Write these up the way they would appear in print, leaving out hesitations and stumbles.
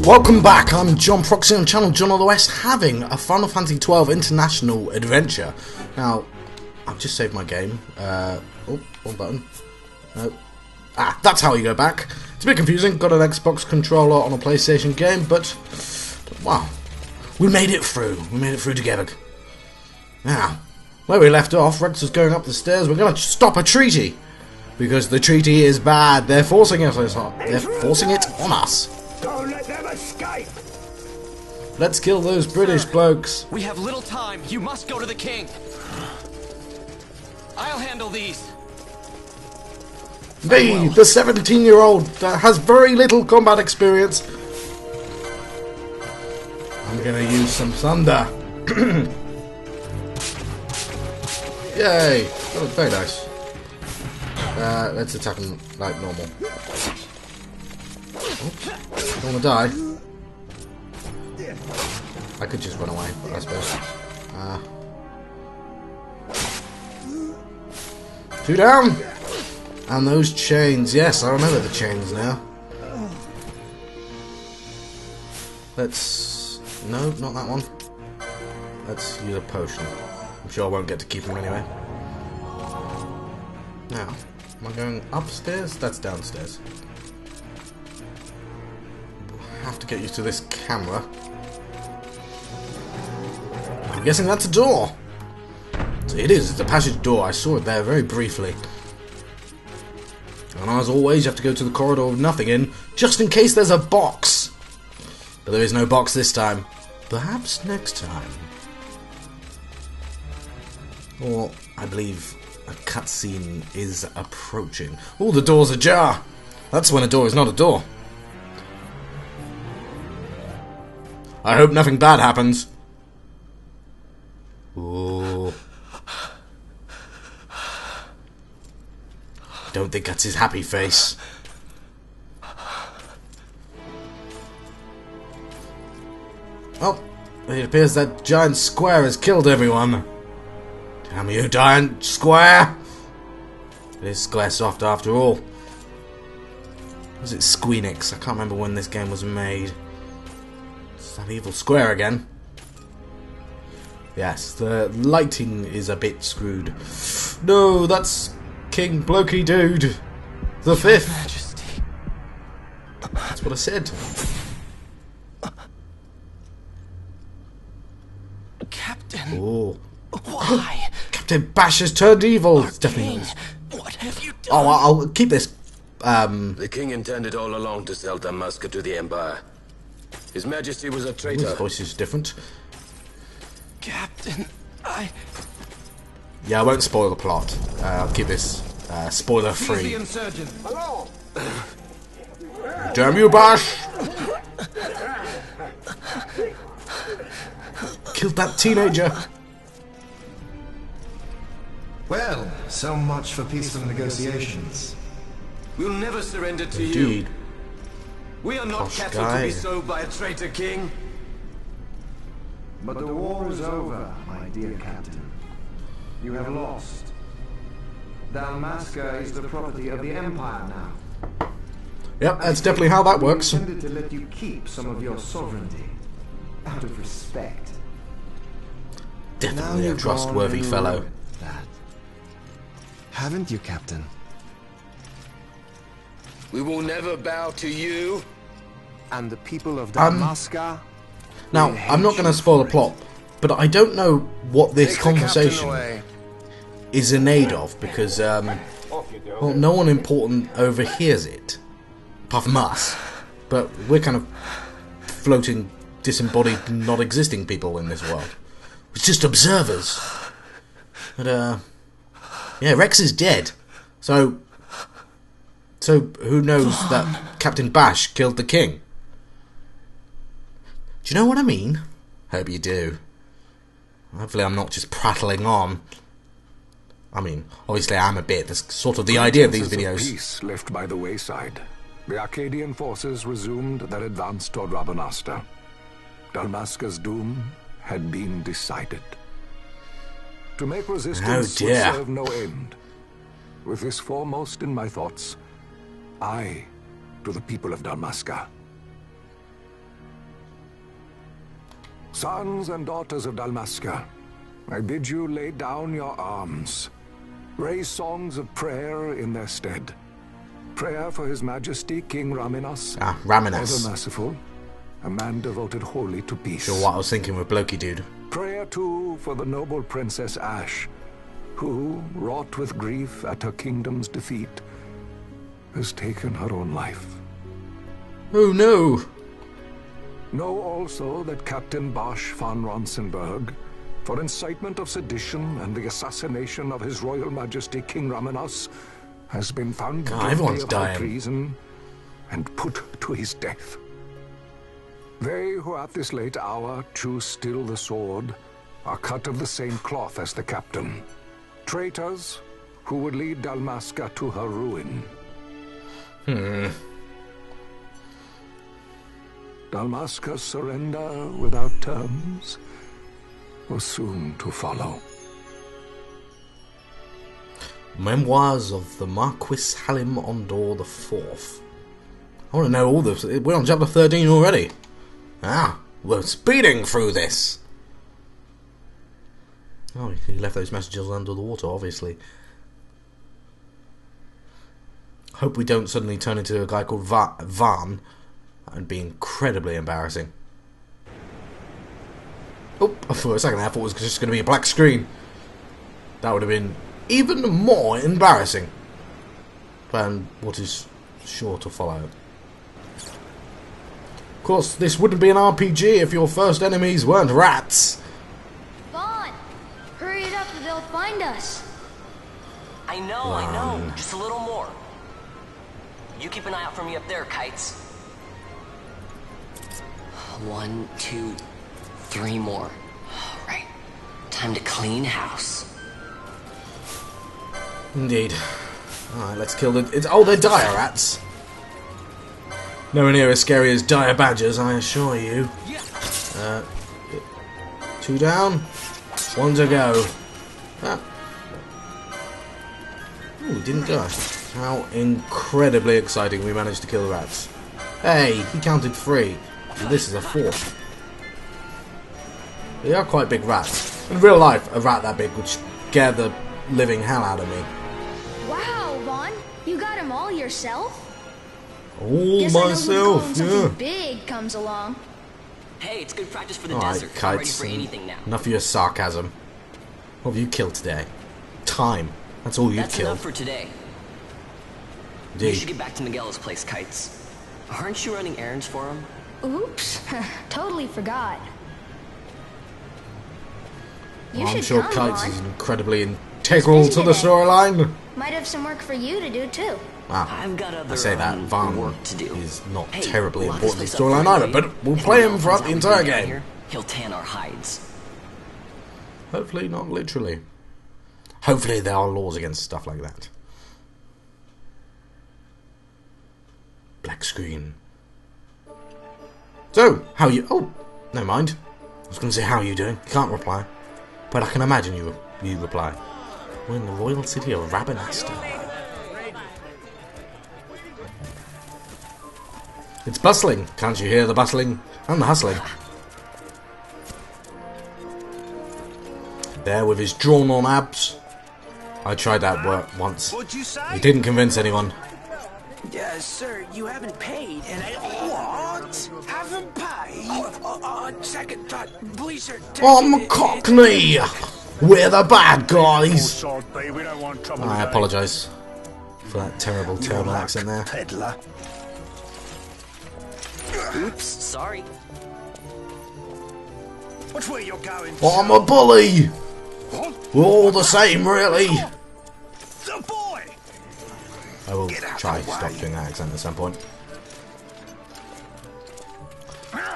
Welcome back, I'm John Proxy on channel John OS, having a Final Fantasy XII International adventure. Now, I've just saved my game. Oh, one button. No. Ah, that's how you go back. It's a bit confusing, got an Xbox controller on a PlayStation game, but wow, we made it through. We made it through together. Now, where we left off, Rex was going up the stairs. We're going to stop a treaty. Because the treaty is bad. They're forcing it on us. Don't let them escape! Let's kill those British blokes. We have little time. You must go to the king. I'll handle these. Me, the 17-year-old that has very little combat experience. I'm gonna use some thunder. Yay! Oh, very nice. Let's attack him like normal. Oops. Don't wanna die. I could just run away, I suppose. Two down! And those chains, yes, I remember the chains now. Let's... no, not that one. Let's use a potion. I'm sure I won't get to keep them anyway. Now, am I going upstairs? That's downstairs. We'll have to get used to this camera. I'm guessing that's a door. So it is, it's a passage door. I saw it there very briefly. And as always, you have to go to the corridor with nothing in, just in case there's a box. But there is no box this time. Perhaps next time. Or, I believe, a cutscene is approaching. Oh, the door's ajar. That's when a door is not a door. I hope nothing bad happens. Oh. Don't think that's his happy face. Oh, it appears that giant square has killed everyone. Damn you, giant square! It is Squaresoft after all. Was it XII? I can't remember when this game was made. It's that evil square again. Yes, the lighting is a bit screwed. No, that's King Blokey Dude. The Fifth. Majesty. That's what I said. Captain. Oh. Why? Captain Bash has turned evil. It's definitely. What have you done? Oh, I'll keep this. The king intended all along to sell Damascus to the Empire. His Majesty was a traitor. His voice is different. Captain, Yeah, I won't spoil the plot. I'll keep this spoiler free. Hello! Damn you, Bash! Killed that teenager. Well, so much for peaceful negotiations. We'll never surrender to you. Indeed. We are not Posh cattle guy. to be sold by a traitor king. But the war is over, my dear captain. You have lost. Dalmasca is the property of the Empire now. Yep, that's definitely how that works. We intended to let you keep some of your sovereignty, out of respect. Definitely a trustworthy fellow. That. Haven't you, Captain? We will never bow to you. And the people of Dalmasca? Now, I'm not going to spoil the plot, but I don't know what this Take the captain conversation away. is in aid of, because, well, no one important overhears it, apart from us. But we're kind of floating, disembodied, not existing people in this world. It's just observers. But, yeah, Rex is dead. So who knows that Captain Bash killed the king? Do you know what I mean? Hope you do. Hopefully I'm not just prattling on. I mean, obviously I am a bit. That's sort of the idea of these videos. Peace left by the wayside. The Arcadian forces resumed their advance toward Rabanasta. Dalmasca's doom had been decided. To make resistance would serve no end. With this foremost in my thoughts, I to the people of Dalmasca. Sons and daughters of Dalmasca, I bid you lay down your arms. Raise songs of prayer in their stead. Prayer for His Majesty King Raminas, Raminas. ever merciful, a man devoted wholly to peace. Sure, what I was thinking with Blokey Dude. Prayer too for the noble Princess Ash, who, wrought with grief at her kingdom's defeat, has taken her own life. Oh no! Know also that Captain Bosch von Ronsenberg, for incitement of sedition and the assassination of His Royal Majesty King Raminas, has been found guilty of high treason and put to his death. They who at this late hour choose still the sword are cut of the same cloth as the captain. Traitors who would lead Dalmasca to her ruin. Dalmasca's surrender without terms was soon to follow. Memoirs of the Marquis Halim Ondor IV. I want to know all this. We're on chapter 13 already. We're speeding through this. Oh, he left those messages under the water, obviously. Hope we don't suddenly turn into a guy called Vaan and be incredibly embarrassing. Oh, for a second I thought it was just going to be a black screen. That would have been even more embarrassing than what is sure to follow. Of course, this wouldn't be an RPG if your first enemies weren't rats. Vaan, hurry it up or they'll find us. I know. Just a little more. You keep an eye out for me up there, Kites. 1, 2, 3 more. Right. Time to clean house. Indeed. Alright, let's kill the... Oh, they're dire rats. Nowhere near as scary as dire badgers, I assure you. 2 down. 1 to go. Ooh, we didn't die. How incredibly exciting we managed to kill the rats. Hey, he counted 3. And this is a 4th. They are quite big rats. In real life, a rat that big would scare the living hell out of me. Wow, Vaan, you got them all yourself? All Guess myself, I know when something big comes along. Hey, it's good practice for the Alright, desert. I'm ready Kites, for anything now. enough of your sarcasm. What have you killed today? Time. That's all you've That's killed. enough for today. Indeed. You should get back to Miguel's place, Kites. Aren't you running errands for him? Oops, totally forgot. You I'm should sure come, Kites Vaan. is incredibly integral to the storyline. Might have some work for you to do too. Wow. I've got other I say that Vaan work to do. is not Hey, terribly lock important to this the place up storyline for either, me. but we'll If play him Miguel throughout finds the out entire we're down game. here, he'll tan our hides. Hopefully not literally. Hopefully there are laws against stuff like that. Black screen. So, how are you... Oh, never mind. I was going to say, how are you doing? You can't reply. But I can imagine you reply. We're in the royal city of Rabanasta. It's bustling. Can't you hear the bustling and the hustling? There with his drawn-on abs. I tried that work once. What'd you say? It didn't convince anyone. Sir, you haven't paid, and What? Haven't paid? On second thought, please, sir. I'm a Cockney! We're the bad guys! We don't want trouble. I apologise for that terrible accent there. Peddler. Oops, sorry. Which way you're going? I'm a bully! What? We're all the same, really! The boy! I will Get out try of the stop way. doing that accent at some point.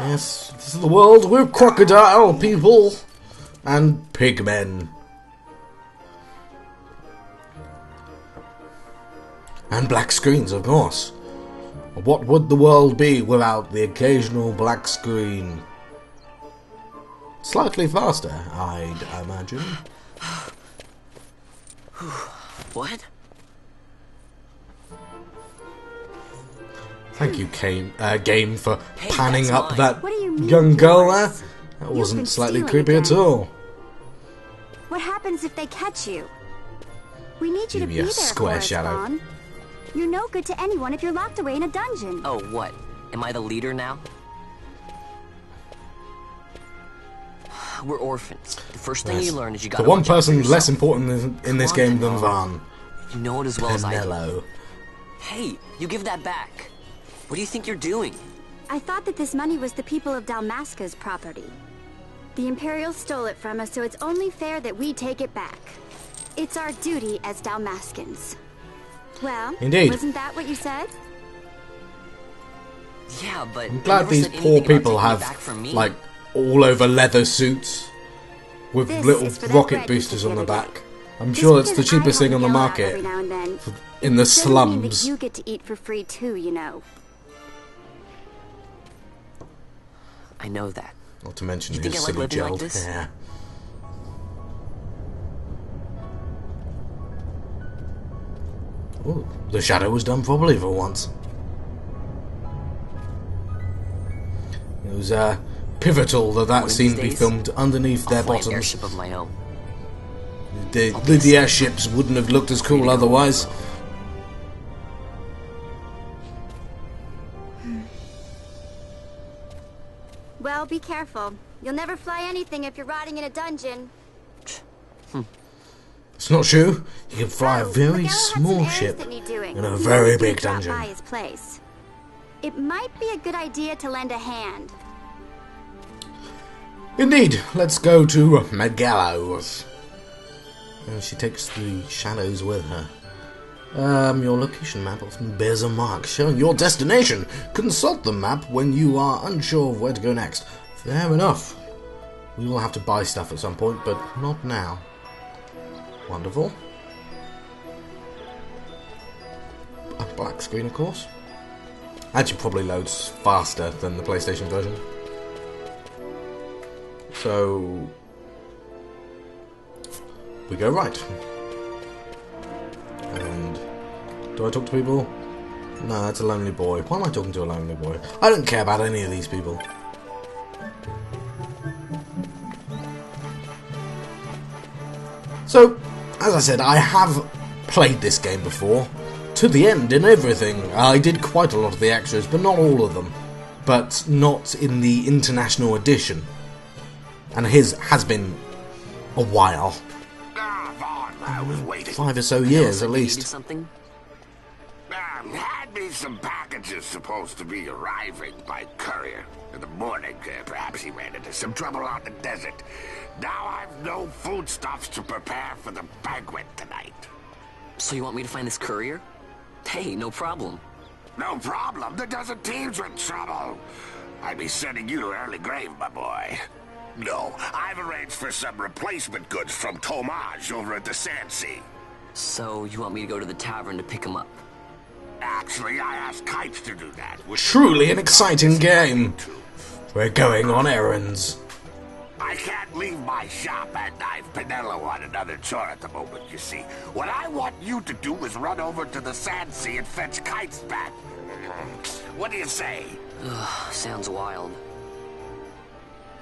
Yes, this is the world with crocodile people and pigmen. And black screens, of course. What would the world be without the occasional black screen? Slightly faster, I'd imagine. What? Thank you, game, for Hey, panning that's up mine. that What do you mean, young girl there. That You've wasn't been slightly stealing creepy at again. all. What happens if they catch you? We need you to Give be you a there square for us, shadow. Vaan. You're no good to anyone if you're locked away in a dungeon. Oh, what? Am I the leader now? We're orphans. The first thing you learn is you The gotta one watch out for person yourself. less important in this Come on, game than Penelo. Vaan. You know it as well as I do. Penelo. Hey, you give that back. What do you think you're doing? I thought that this money was the people of Dalmasca's property. The Imperials stole it from us, so it's only fair that we take it back. It's our duty as Dalmascans. Well, Indeed. wasn't that what you said? Yeah, but I'm you glad never these said poor anything about people taking it have, back from me. like, all over leather suits with This little is for that rocket bread you boosters took on the the other back. day. I'm Just sure it's the because I cheapest thing on the help market every now and then in the doesn't mean that slums. you get to eat for free too, you know. I know that. Not to mention You his think I like silly living like gelled this? hair. Ooh, the shadow was done properly for once. It was pivotal that One of scene these be days, filmed underneath I'll their fly an bottoms. airship of my own. The airships wouldn't have looked as cool otherwise. Well, be careful. You'll never fly anything if you're rotting in a dungeon. It's not true. You can fly a Oh, very Miguel had some small errands ship that need doing. in a He very wanted you to big drop dungeon. by his place. It might be a good idea to lend a hand. Indeed, let's go to Megallo's. And she takes the shadows with her. Your location map often bears a mark showing your destination. Consult the map when you are unsure of where to go next. Fair enough. We will have to buy stuff at some point, but not now. Wonderful. A black screen, of course. Actually, probably loads faster than the PlayStation version. So we go right. And do I talk to people? No, that's a lonely boy. Why am I talking to a lonely boy? I don't care about any of these people. So, as I said, I have played this game before. To the end and everything. I did quite a lot of the extras, but not all of them. But not in the International Edition. And his has been a while. Vaan, I was waiting. 5 or so years at You needed least. something? Had me some packages supposed to be arriving by courier. In the morning, perhaps he ran into some trouble out in the desert. Now I've no foodstuffs to prepare for the banquet tonight. So you want me to find this courier? Hey, no problem. No problem. The desert team's in trouble. I'd be sending you to early grave, my boy. No, I've arranged for some replacement goods from Tomage over at the Sand Sea. So you want me to go to the tavern to pick him up? Actually, I asked Kites to do that. Truly an exciting game. We're going on errands. I can't leave my shop and I've Penelo on another chore at the moment, you see. What I want you to do is run over to the Sand Sea and fetch Kites back. What do you say? Ugh, sounds wild.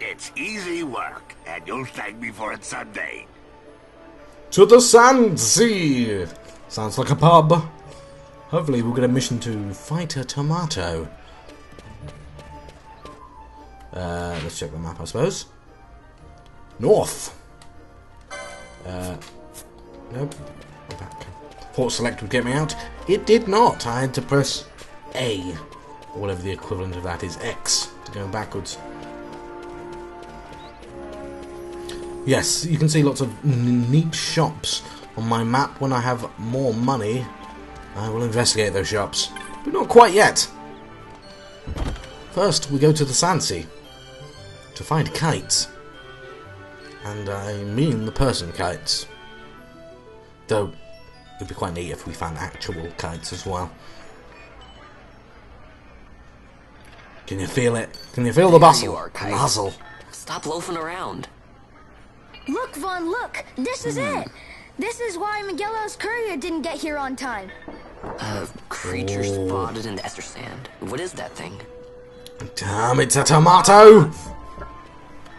It's easy work, and you'll thank me for it someday. To the Sand Sea! Sounds like a pub. Hopefully we'll get a mission to fight a tomato. Let's check the map, I suppose. North! Nope. Go back. Port select would get me out. It did not. I had to press A, or whatever the equivalent of that is, X, to go backwards. Yes, you can see lots of neat shops on my map. When I have more money, I will investigate those shops. But not quite yet. First, we go to the Sand Sea to find kites. And I mean the person kites. Though, it'd be quite neat if we found actual kites as well. Can you feel it? Can you feel the bustle? you are, Kite. Muzzle. Stop loafing around. Look, Vaan, look! This is it! This is why Miguel's courier didn't get here on time. Creature spotted in the Esther sand. What is that thing? Damn, it's a tomato!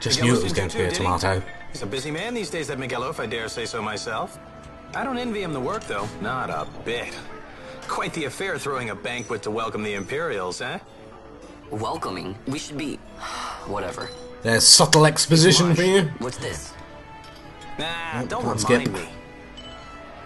Just knew it was going to be a tomato. He's a busy man these days, that Miguelo, if I dare say so myself. I don't envy him the work, though. Not a bit. Quite the affair throwing a banquet to welcome the Imperials, eh? Welcoming? We should be... whatever. There's subtle exposition for you. What's this? Nah, Nope, don't can't remind skip. me.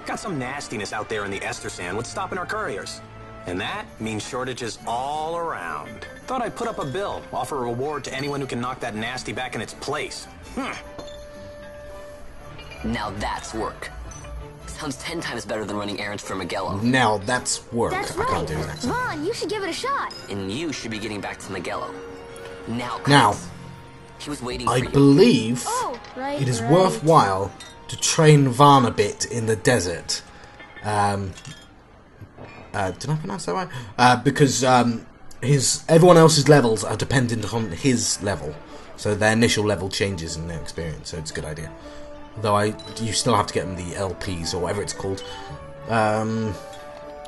Got some nastiness out there in the Ester Sand. What's stopping our couriers? And that means shortages all around. Thought I'd put up a bill, offer a reward to anyone who can knock that nasty back in its place. Now that's work. Sounds 10 times better than running errands for Miguelo. Now that's work. That's I can't right. do his accent. Vaan, you should give it a shot. And you should be getting back to Miguelo. Now, Now, he was waiting for I you. believe Oh, right. it is right. worthwhile to train Vaan a bit in the desert. Did I pronounce that right? Because everyone else's levels are dependent on his level, so their initial level changes in their experience. So it's a good idea. Though you still have to get them the LPs or whatever it's called.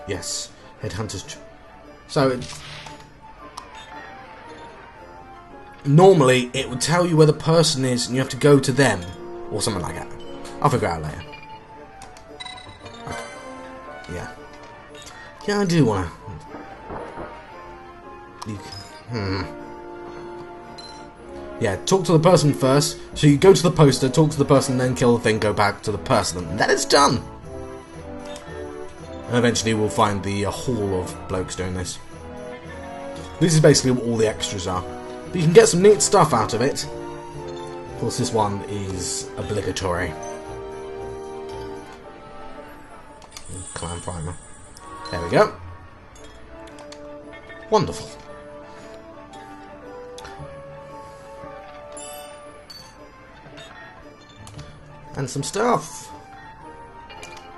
Yes, headhunters. So normally it would tell you where the person is, and you have to go to them or something like that. I'll figure it out later. Yeah. Yeah, I do wanna. Yeah, talk to the person first. So you go to the poster, talk to the person, then kill the thing, go back to the person, and then it's done. And eventually we'll find the hall of blokes doing this. This is basically what all the extras are. But you can get some neat stuff out of it. Of course, this one is obligatory. Clan primer. There we go. Wonderful. And some stuff.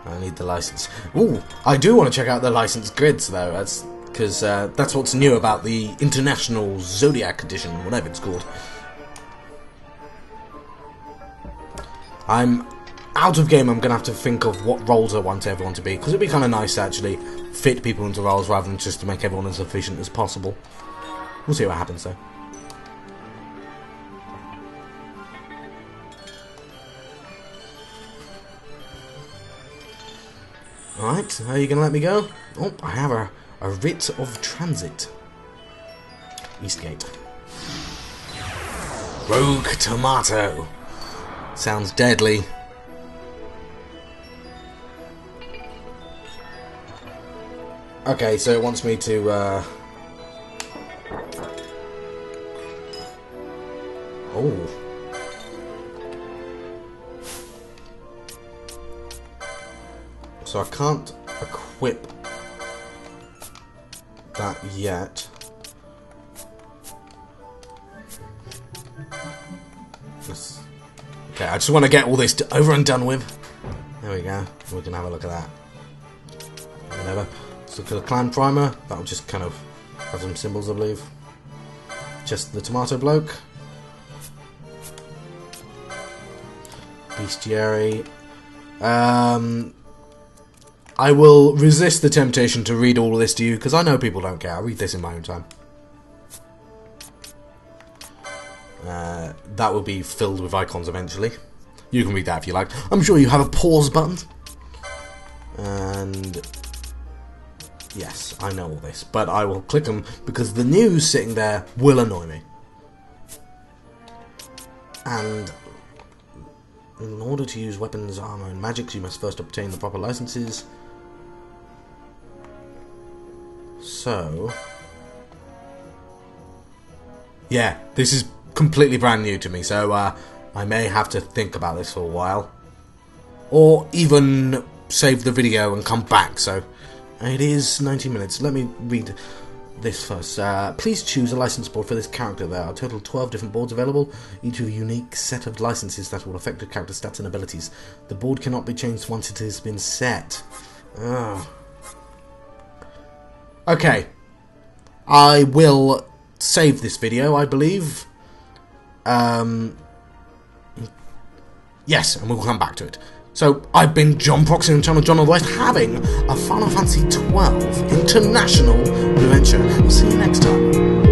I need the license. Ooh, I do want to check out the license grids though. That's because that's what's new about the International Zodiac Edition, whatever it's called. I'm out of game. I'm gonna have to think of what roles I want everyone to be, because it'd be kind of nice to actually fit people into roles rather than just to make everyone as efficient as possible. We'll see what happens though. Alright, how are you going to let me go? Oh, I have a writ of transit. Eastgate. Rogue tomato. Sounds deadly. Okay, so it wants me to, Oh. So I can't equip that yet. Okay, I just want to get all this over and done with. There we go. We can have a look at that. Whatever. So for the clan primer, that'll just kind of have some symbols, I believe. Just the tomato bloke. Bestiary. I will resist the temptation to read all of this to you, because I know people don't care. I'll read this in my own time. That will be filled with icons eventually. You can read that if you like. I'm sure you have a pause button. And yes, I know all this, but I will click them because the news sitting there will annoy me. And in order to use weapons, armor, and magics, you must first obtain the proper licenses. So, yeah, this is completely brand new to me, so I may have to think about this for a while. Or even save the video and come back, so it is 90 minutes. Let me read this first. Please choose a license board for this character. There are a total of 12 different boards available, each with a unique set of licenses that will affect the character's stats and abilities. The board cannot be changed once it has been set. Okay, I will save this video, I believe. Yes, and we'll come back to it. So, I've been John Proxy on the channel John of the West, having a Final Fantasy XII International Adventure. We'll see you next time.